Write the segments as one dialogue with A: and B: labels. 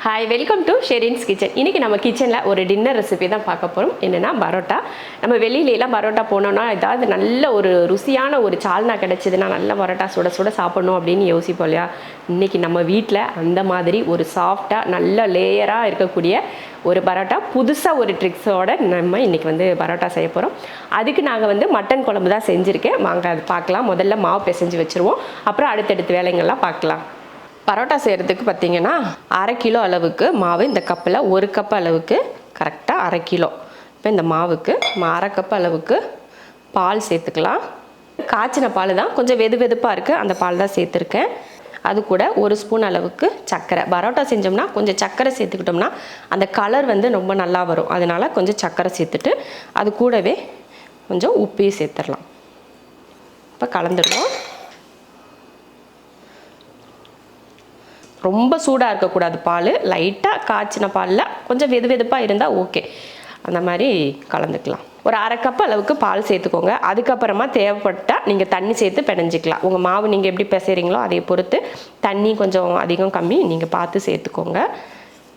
A: Hi, welcome to Sherin's kitchen. இன்றைக்கி நம்ம கிச்சனில் ஒரு டின்னர் ரெசிபி தான் பார்க்க போகிறோம். என்னென்னா பரோட்டா. நம்ம வெளியிலலாம் பரோட்டா போனோன்னா ஏதாவது நல்ல ஒரு ருசியான ஒரு சால்னா கிடச்சிதுன்னா நல்ல பரோட்டா சுட சுட சாப்பிட்ணும் அப்படின்னு யோசிப்போம் இல்லையா? இன்றைக்கி நம்ம வீட்டில் அந்த மாதிரி ஒரு சாஃப்டாக நல்ல லேயராக இருக்கக்கூடிய ஒரு பரோட்டா புதுசாக ஒரு ட்ரிக்ஸோடு நம்ம இன்றைக்கி பரோட்டா செய்ய போகிறோம். அதுக்கு நாங்கள் மட்டன் குழம்பு தான் செஞ்சுருக்கேன். வாங்க அது பார்க்கலாம். முதல்ல மாவு பிசைஞ்சு வச்சுருவோம், அப்புறம் அடுத்தடுத்து வேலைங்கள்லாம் பார்க்கலாம். பரோட்டா செய்கிறதுக்கு பார்த்திங்கன்னா 1/2 கிலோ அளவுக்கு மாவு, இந்த கப்பில் 1 கப் அளவுக்கு கரெக்டாக 1/2 கிலோ. இப்போ இந்த மாவுக்கு 1/2 கப் அளவுக்கு பால் சேர்த்துக்கலாம். காய்ச்சின பால் தான், கொஞ்சம் வெது வெதுப்பாக இருக்குது, அந்த பால் தான் சேர்த்துருக்கேன். அது கூட 1 ஸ்பூன் அளவுக்கு சர்க்கரை. பரோட்டா செஞ்சோம்னா கொஞ்சம் சர்க்கரை சேர்த்துக்கிட்டோம்னா அந்த கலர் ரொம்ப நல்லா வரும். அதனால் கொஞ்சம் சர்க்கரை சேர்த்துட்டு அது கூடவே கொஞ்சம் உப்பையும் சேர்த்துடலாம். இப்போ கலந்துடுவோம். ரொம்ப சூடாக இருக்கக்கூடாது பால், லைட்டாக காய்ச்சின பாலில் கொஞ்சம் வெது வெதுப்பாக இருந்தால் ஓகே. அந்த மாதிரி கலந்துக்கலாம். ஒரு 1/2 கப் அளவுக்கு பால் சேர்த்துக்கோங்க. அதுக்கப்புறமா தேவைப்பட்டால் நீங்கள் தண்ணி சேர்த்து பிணைஞ்சிக்கலாம். உங்கள் மாவு நீங்கள் எப்படி பிசைகிறீங்களோ அதை பொறுத்து தண்ணி கொஞ்சம் அதிகம் கம்மி நீங்கள் பார்த்து சேர்த்துக்கோங்க.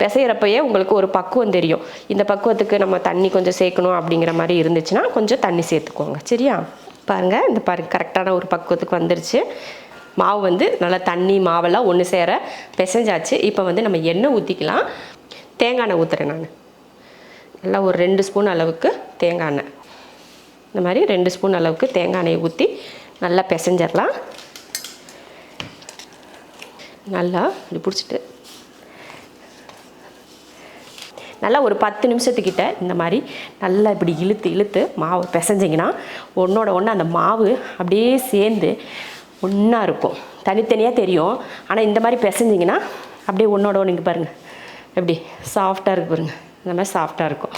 A: பிசைகிறப்பயே உங்களுக்கு ஒரு பக்குவம் தெரியும். இந்த பக்குவத்துக்கு நம்ம தண்ணி கொஞ்சம் சேர்க்கணும் அப்படிங்கிற மாதிரி இருந்துச்சுன்னா கொஞ்சம் தண்ணி சேர்த்துக்கோங்க. சரியா? பாருங்கள், இந்த பாருங்கள் கரெக்டான ஒரு பக்குவத்துக்கு வந்துருச்சு. மாவு நல்லா தண்ணி மாவெல்லாம் ஒன்று சேர பிசைஞ்சாச்சு. இப்போ நம்ம எண்ணெய் ஊற்றிக்கலாம். தேங்காய் எண்ணெய் ஊற்றுறேன் நான். நல்லா ஒரு 2 ஸ்பூன் அளவுக்கு தேங்காய் எண்ணெய், இந்த மாதிரி 2 ஸ்பூன் அளவுக்கு தேங்காய் எண்ணெயை ஊற்றி நல்லா பிசைஞ்சிடலாம். நல்லா இப்படி பிடிச்சிட்டு நல்லா ஒரு 10 நிமிஷத்துக்கிட்ட இந்த மாதிரி நல்லா இப்படி இழுத்து இழுத்து மாவு பிசைஞ்சிங்கன்னா ஒன்றோட ஒன்று அந்த மாவு அப்படியே சேர்ந்து ஒன்றா இருக்கும். தனித்தனியாக தெரியும், ஆனால் இந்த மாதிரி பிசைஞ்சிங்கன்னா அப்படியே ஒன்றோட ஒன்று. இங்கே பாருங்கள் எப்படி சாஃப்டாக இருக்குது பாருங்கள். இந்த மாதிரி சாஃப்டாக இருக்கும்.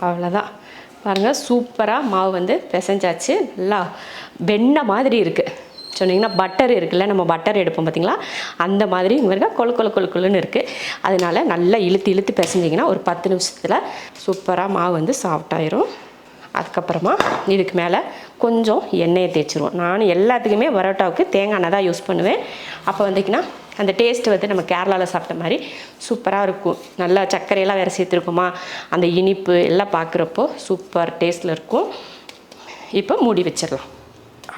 A: அவ்வளோதான். பாருங்கள், சூப்பராக மாவு பிசைஞ்சாச்சு. நல்லா வெண்ணெய் மாதிரி இருக்குது. சொன்னீங்கன்னா பட்டர் இருக்குல்ல, நம்ம பட்டர் எடுப்போம் பார்த்திங்களா, அந்த மாதிரி இங்கே கொழு கொழு கொழு கொழுன்னு இருக்குது. அதனால் நல்லா இழுத்து இழுத்து பிசைஞ்சிங்கன்னா ஒரு 10 நிமிஷத்தில் சூப்பராக மாவு சாஃப்டாயிரும். அதுக்கப்புறமா இதுக்கு மேலே கொஞ்சம் எண்ணெயை தேய்ச்சிருவோம். நான் எல்லாத்துக்குமே பரோட்டாவுக்கு தேங்காய் எண்ணெய் தான் யூஸ் பண்ணுவேன். அப்போ அந்த டேஸ்ட்டு நம்ம கேரளாவில் சாப்பிட்ட மாதிரி சூப்பராக இருக்கும். நல்லா சர்க்கரையெல்லாம் வேறு சேர்த்துருக்குமா, அந்த இனிப்பு எல்லாம் பார்க்குறப்போ சூப்பர் டேஸ்ட்டில் இருக்கும். இப்போ மூடி வச்சிடலாம்.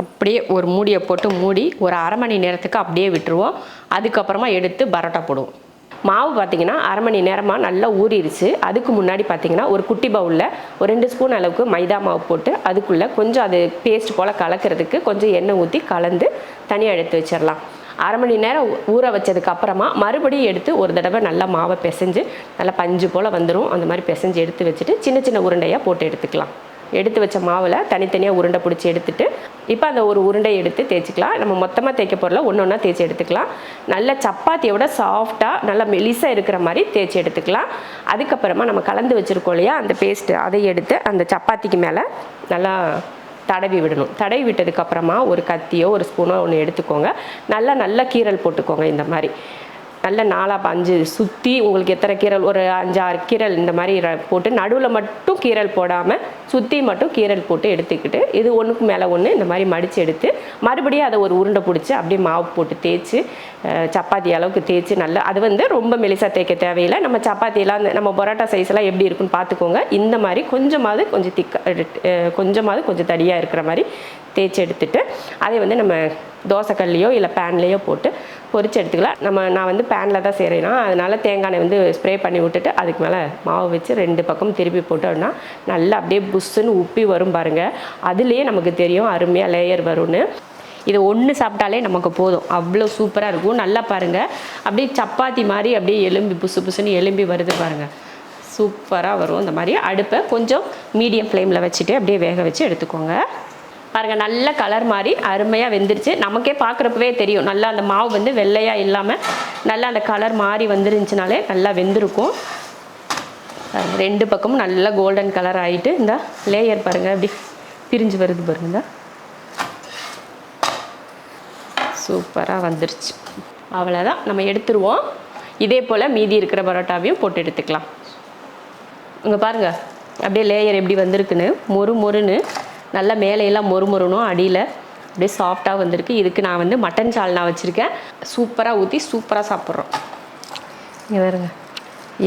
A: அப்படியே ஒரு மூடியை போட்டு மூடி ஒரு 1/2 மணி நேரத்துக்கு அப்படியே விட்டுருவோம். அதுக்கப்புறமா எடுத்து பரோட்டா போடுவோம். மாவு பார்த்திங்கன்னா 1/2 மணி நேரமாக நல்லா ஊறிடுச்சு. அதுக்கு முன்னாடி பார்த்திங்கன்னா ஒரு குட்டி பவுலில் ஒரு 2 ஸ்பூன் அளவுக்கு மைதா மாவு போட்டு அதுக்குள்ளே கொஞ்சம் அது பேஸ்ட் போல் கலக்கிறதுக்கு கொஞ்சம் எண்ணெய் ஊற்றி கலந்து தனியாக எடுத்து வச்சிடலாம். 1/2 மணி நேரம் ஊற வச்சதுக்கு அப்புறமா மறுபடியும் எடுத்து ஒரு தடவை நல்லா மாவை பிசைஞ்சு நல்லா பஞ்சு போல் வந்துடும். அந்த மாதிரி பிசைஞ்சு எடுத்து வச்சுட்டு சின்ன சின்ன உருண்டையாக போட்டு எடுத்துக்கலாம். எடுத்து வச்ச மாவில் தனித்தனியாக உருண்டை பிடிச்சி எடுத்துட்டு இப்போ அந்த ஒரு உருண்டையை எடுத்து தேய்ச்சிக்கலாம். நம்ம மொத்தமாக தேய்க்க போகிறல ஒன்று ஒன்றா தேய்ச்சி எடுத்துக்கலாம். நல்ல சப்பாத்தியோட சாஃப்டாக நல்லா மெலிசாக இருக்கிற மாதிரி தேய்ச்சி எடுத்துக்கலாம். அதுக்கப்புறமா நம்ம கலந்து வச்சுருக்கோம் இல்லையா அந்த பேஸ்ட்டு, அதை எடுத்து அந்த சப்பாத்திக்கு மேலே நல்லா தடவி விடணும். தடவி விட்டதுக்கப்புறமா ஒரு கத்தியோ ஒரு ஸ்பூனோ ஒன்று எடுத்துக்கோங்க. நல்லா கீரல் போட்டுக்கோங்க. இந்த மாதிரி நல்ல 4-5 சுற்றி உங்களுக்கு எத்தனை கீரல், ஒரு 5-6 கீரல் இந்த மாதிரி போட்டு நடுவில் மட்டும் கீரல் போடாமல் சுற்றி மட்டும் கீரல் போட்டு எடுத்துக்கிட்டு இது ஒன்றுக்கு மேலே ஒன்று இந்த மாதிரி மடித்து எடுத்து மறுபடியும் அதை ஒரு உருண்டை பிடிச்சி அப்படியே மாவு போட்டு தேய்ச்சி சப்பாத்தி அளவுக்கு தேய்ச்சி நல்லா அது ரொம்ப மெலிசாக தேய்க்க தேவையில்லை. நம்ம சப்பாத்தியெல்லாம் நம்ம பரோட்டா சைஸ்லாம் எப்படி இருக்குன்னு பார்த்துக்கோங்க. இந்த மாதிரி கொஞ்சமாவது கொஞ்சம் கொஞ்சமாவது கொஞ்சம் தடியாக இருக்கிற மாதிரி தேய்ச்சி எடுத்துட்டு அதை நம்ம தோசைக்கல்லையோ இல்லை பேன்லேயோ போட்டு பொரிச்சு எடுத்துக்கலாம். நான் பேனில் தான் செய்கிறேன்னா அதனால் தேங்காய் எண்ணெய் ஸ்ப்ரே பண்ணி விட்டுட்டு அதுக்கு மேலே மாவு வச்சு 2 பக்கம் திருப்பி போட்டோம்னா நல்லா அப்படியே புஷ்ஷுன்னு உப்பி வரும் பாருங்கள். அதுலேயே நமக்கு தெரியும் அருமையாக லேயர் வரும்னு. இதை ஒன்று சாப்பிட்டாலே நமக்கு போதும், அவ்வளோ சூப்பராக இருக்கும். நல்லா பாருங்கள், அப்படியே சப்பாத்தி மாதிரி அப்படியே எலும்பி புசுன்னு எலும்பி வருது பாருங்கள். சூப்பராக வரும். இந்த மாதிரி அடுப்பை கொஞ்சம் மீடியம் ஃப்ளேமில் வச்சுட்டு அப்படியே வேக வச்சு எடுத்துக்கோங்க. பாருங்கள், நல்ல கலர் மாதிரி அருமையாக வெந்துருச்சு. நமக்கே பார்க்குறப்பவே தெரியும் நல்லா அந்த மாவு வெள்ளையாக இல்லாமல் நல்லா அந்த கலர் மாதிரி வந்துருந்துச்சுனாலே நல்லா வெந்திருக்கும். 2 பக்கமும் நல்லா கோல்டன் கலர் ஆகிட்டு இந்த லேயர் பாருங்கள் அப்படி பிரிஞ்சு வருது பாருங்க. சூப்பராக வந்துருச்சு. அவ்வளோதான், நம்ம எடுத்துருவோம். இதே போல் மீதி இருக்கிற பரோட்டாவையும் போட்டு எடுத்துக்கலாம். இங்கே பாருங்கள் அப்படியே லேயர் எப்படி வந்திருக்குன்னு, மொறுன்னு நல்லா மேலையெல்லாம் மொறுமொறணும், அடியில் அப்படியே சாஃப்டாக வந்திருக்கு. இதுக்கு நான் மட்டன் சால்னா வச்சுருக்கேன். சூப்பராக ஊற்றி சூப்பராக சாப்பிட்றோம். இங்கே பாருங்க,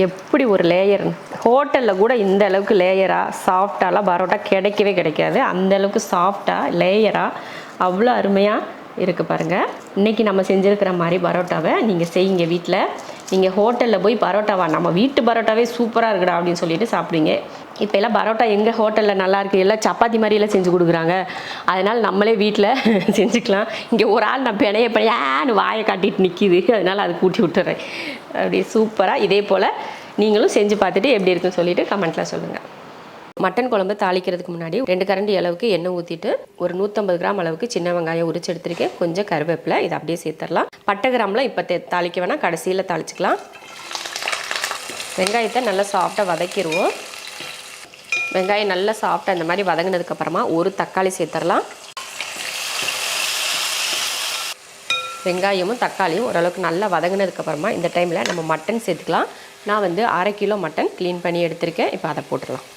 A: எப்படி ஒரு லேயர், ஹோட்டலில் கூட இந்த அளவுக்கு லேயராக சாஃப்டாலாம் பரோட்டா கிடைக்கவே கிடைக்காது. அந்த அளவுக்கு சாஃப்டாக லேயராக அவ்வளோ அருமையாக இருக்குது பாருங்கள். இன்றைக்கி நம்ம செஞ்சுருக்கிற மாதிரி பரோட்டாவை நீங்கள் செய்யுங்க வீட்டில். நீங்கள் ஹோட்டலில் போய் பரோட்டாவா, நம்ம வீட்டு பரோட்டாவே சூப்பராக இருக்குடா அப்படின்னு சொல்லிட்டு சாப்பிடுவீங்க. இப்போ எல்லாம் பரோட்டா எங்கள் ஹோட்டலில் நல்லாயிருக்கு, எல்லாம் சப்பாத்தி மாதிரியெல்லாம் செஞ்சு கொடுக்குறாங்க. அதனால் நம்மளே வீட்டில் செஞ்சுக்கலாம். இங்கே ஒரு ஆள் நான் பிணையான்னு வாயை காட்டிட்டு நிற்கிது, அதனால் அது கூட்டி விட்டுறேன். அப்படி சூப்பராக இதே போல் நீங்களும் செஞ்சு பார்த்துட்டு எப்படி இருக்குன்னு சொல்லிவிட்டு கமெண்ட்டில் சொல்லுங்கள். மட்டன் குழம்பு தாளிக்கிறதுக்கு முன்னாடி 2 கரண்டி அளவுக்கு எண்ணெய் ஊற்றிட்டு ஒரு 150 கிராம் அளவுக்கு சின்ன வெங்காயம் உரிச்சு எடுத்துருக்கேன். கொஞ்சம் கருவேப்பிலை, இதை அப்படியே சேர்த்துடலாம். பட்டை கிராமில் இப்போ தாளிக்க வேணால், கடைசியில் தாளிச்சிக்கலாம். வெங்காயத்தை நல்லா சாஃப்டாக வதக்கிடுவோம். வெங்காயம் நல்லா சாஃப்டாக இந்த மாதிரி வதங்கினதுக்கப்புறமா ஒரு தக்காளி சேர்த்துடலாம். வெங்காயமும் தக்காளியும் ஓரளவுக்கு நல்லா வதங்கினதுக்கப்புறமா இந்த டைமில் நம்ம மட்டன் சேர்த்துக்கலாம். நான் வந்து 1/2 கிலோ மட்டன் க்ளீன் பண்ணி எடுத்திருக்கேன். இப்போ அதை போட்டுடலாம்.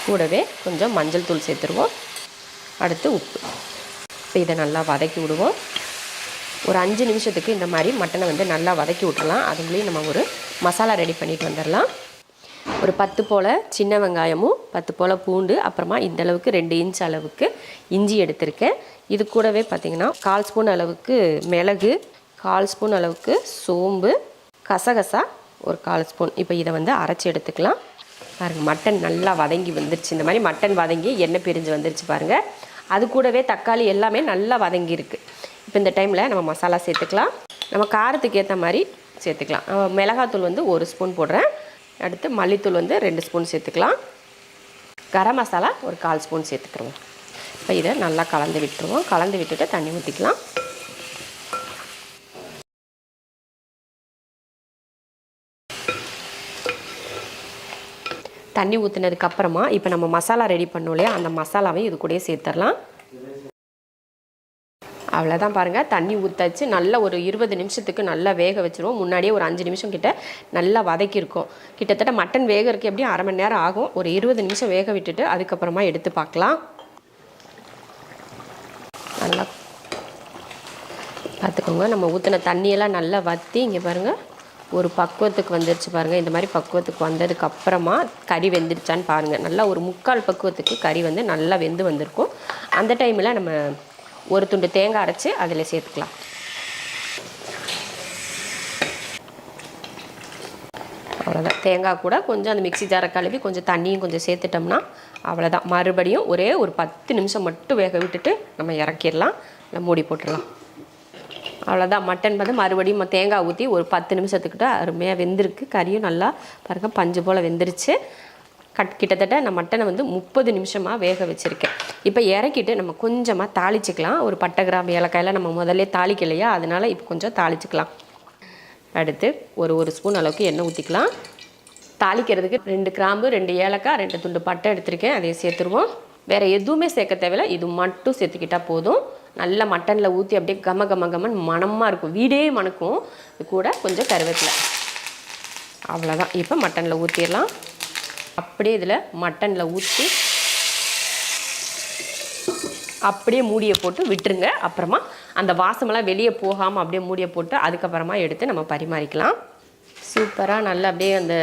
A: கூடவே கொஞ்சம் மஞ்சள் தூள் சேர்த்துருவோம். அடுத்து உப்பு. இப்போ இதை நல்லா வதக்கி விடுவோம். ஒரு 5 நிமிஷத்துக்கு இந்த மாதிரி மட்டனை வந்து நல்லா வதக்கி விட்டுறலாம். அதுக்குள்ளேயும் நம்ம ஒரு மசாலா ரெடி பண்ணிட்டு வந்துடலாம். ஒரு 10 போல் சின்ன வெங்காயமும் 10 போல் பூண்டு, அப்புறமா இந்தளவுக்கு 2 இன்ச் அளவுக்கு இஞ்சி எடுத்திருக்கேன். இது கூடவே பார்த்திங்கன்னா 1/4 ஸ்பூன் அளவுக்கு மிளகு, 1/4 ஸ்பூன் அளவுக்கு சோம்பு, கசகசா ஒரு 1/4 ஸ்பூன். இப்போ இதை வந்து அரைச்சி எடுத்துக்கலாம். பாருங்கள், மட்டன் நல்லா வதங்கி வந்துருச்சு. இந்த மாதிரி மட்டன் வதங்கி எண்ணெய் பிரிஞ்சு வந்துருச்சு பாருங்கள். அது கூடவே தக்காளி எல்லாமே நல்லா வதங்கியிருக்கு. இப்போ இந்த டைமில் நம்ம மசாலா சேர்த்துக்கலாம். நம்ம காரத்துக்கு ஏற்ற மாதிரி சேர்த்துக்கலாம். மிளகாத்தூள் வந்து 1 ஸ்பூன் போடுறேன். அடுத்து மல்லித்தூள் வந்து 2 ஸ்பூன் சேர்த்துக்கலாம். கரம் மசாலா ஒரு 1/4 ஸ்பூன் சேர்த்துக்கிறோம். இப்போ இதை நல்லா கலந்து விட்டுருவோம். கலந்து விட்டுட்டு தண்ணி ஊற்றிக்கலாம். தண்ணி ஊற்றினதுக்கப்புறமா இப்போ நம்ம மசாலா ரெடி பண்ணோம் இல்லையா, அந்த மசாலாவையும் இது கூடயே சேர்த்துடலாம். அவ்வளோதான் பாருங்கள், தண்ணி ஊற்றாச்சு. நல்லா ஒரு 20 நிமிஷத்துக்கு நல்லா வேக வச்சுருவோம். முன்னாடியே ஒரு 5 நிமிஷம் கிட்ட நல்லா வதக்கியிருக்கோம். கிட்டத்தட்ட மட்டன் வேகிறதுக்கு எப்படியும் 1/2 மணி நேரம் ஆகும். ஒரு 20 நிமிஷம் வேக விட்டுட்டு அதுக்கப்புறமா எடுத்து பார்க்கலாம். நல்லா பார்த்துக்கோங்க, நம்ம ஊற்றின தண்ணியெல்லாம் நல்லா வற்றி இங்கே பாருங்கள் ஒரு பக்குவத்துக்கு வந்துருச்சு பாருங்கள். இந்த மாதிரி பக்குவத்துக்கு வந்ததுக்கப்புறமா கறி வெந்துருச்சான்னு பாருங்கள். நல்லா ஒரு 3/4 பக்குவத்துக்கு கறி வந்து நல்லா வெந்து வந்திருக்கும். அந்த டைமில் நம்ம ஒரு துண்டு தேங்காய் அரைச்சி அதில் சேர்த்துக்கலாம். அவ்வளோதான். தேங்காய் கூட கொஞ்சம் அந்த மிக்ஸி ஜாரை கழுவி கொஞ்சம் தண்ணியும் கொஞ்சம் சேர்த்துட்டோம்னா அவ்வளோதான். மறுபடியும் ஒரே ஒரு 10 நிமிஷம் மட்டும் வேக விட்டுட்டு நம்ம இறக்கிடலாம். இல்லை மூடி போட்டுடலாம். அவ்வளோதான். மட்டன் வந்து மறுபடியும் தேங்காய் ஊற்றி ஒரு 10 நிமிஷத்துக்கிட்ட அருமையாக வெந்திருக்கு. கறியும் நல்லா பாருங்கள் பஞ்சு போல் வெந்துருச்சு. கிட்டத்தட்ட நான் மட்டனை வந்து 30 நிமிஷமாக வேக வச்சுருக்கேன். இப்போ இறக்கிட்டு நம்ம கொஞ்சமாக தாளிச்சிக்கலாம். ஒரு பட்டை கிராம்பு ஏலக்காயெல்லாம் நம்ம முதல்ல தாளிக்கலையா, அதனால் இப்போ கொஞ்சம் தாளிச்சிக்கலாம். அடுத்து ஒரு ஸ்பூன் அளவுக்கு எண்ணெய் ஊற்றிக்கலாம். தாளிக்கிறதுக்கு 2 கிராம்பு, 2 ஏலக்காய், 2 துண்டு பட்டை எடுத்துருக்கேன். அதையே சேர்த்துருவோம். வேறு எதுவுமே சேர்க்க தேவையில்லை, இது மட்டும் சேர்த்துக்கிட்டால் போதும். நல்லா மட்டனில் ஊற்றி அப்படியே கம மணமாக இருக்கும், வீடே மணக்கும். இது கூட கொஞ்சம் கருவேப்பிலை. அவ்வளோதான். இப்போ மட்டனில் ஊற்றிடலாம். அப்படியே இதில் மட்டனில் ஊற்றி அப்படியே மூடியை போட்டு விட்டுருங்க. அப்புறமா அந்த வாசமெல்லாம் வெளியே போகாமல் அப்படியே மூடியை போட்டு அதுக்கப்புறமா எடுத்து நம்ம பரிமாறிக்கலாம். சூப்பராக நல்லா அப்படியே அந்த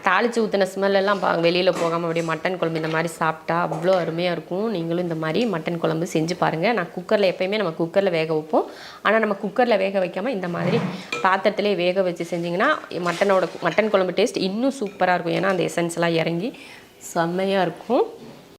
A: தாளித்து ஊற்றின ஸ்மெல்லாம் வெளியில் போகாமல் அப்படியே மட்டன் குழம்பு இந்த மாதிரி சாப்பிட்டா அவ்வளோ அருமையாக இருக்கும். நீங்களும் இந்த மாதிரி மட்டன் குழம்பு செஞ்சு பாருங்கள். நான் குக்கரில் எப்போயுமே நம்ம குக்கரில் வேக வைப்போம். ஆனால் நம்ம குக்கரில் வேக வைக்காமல் இந்த மாதிரி பாத்திரத்திலே வேக வச்சு செஞ்சிங்கன்னா மட்டன் குழம்பு டேஸ்ட் இன்னும் சூப்பராக இருக்கும். ஏன்னா அந்த எசன்ஸ்லாம் இறங்கி செம்மையாக இருக்கும்.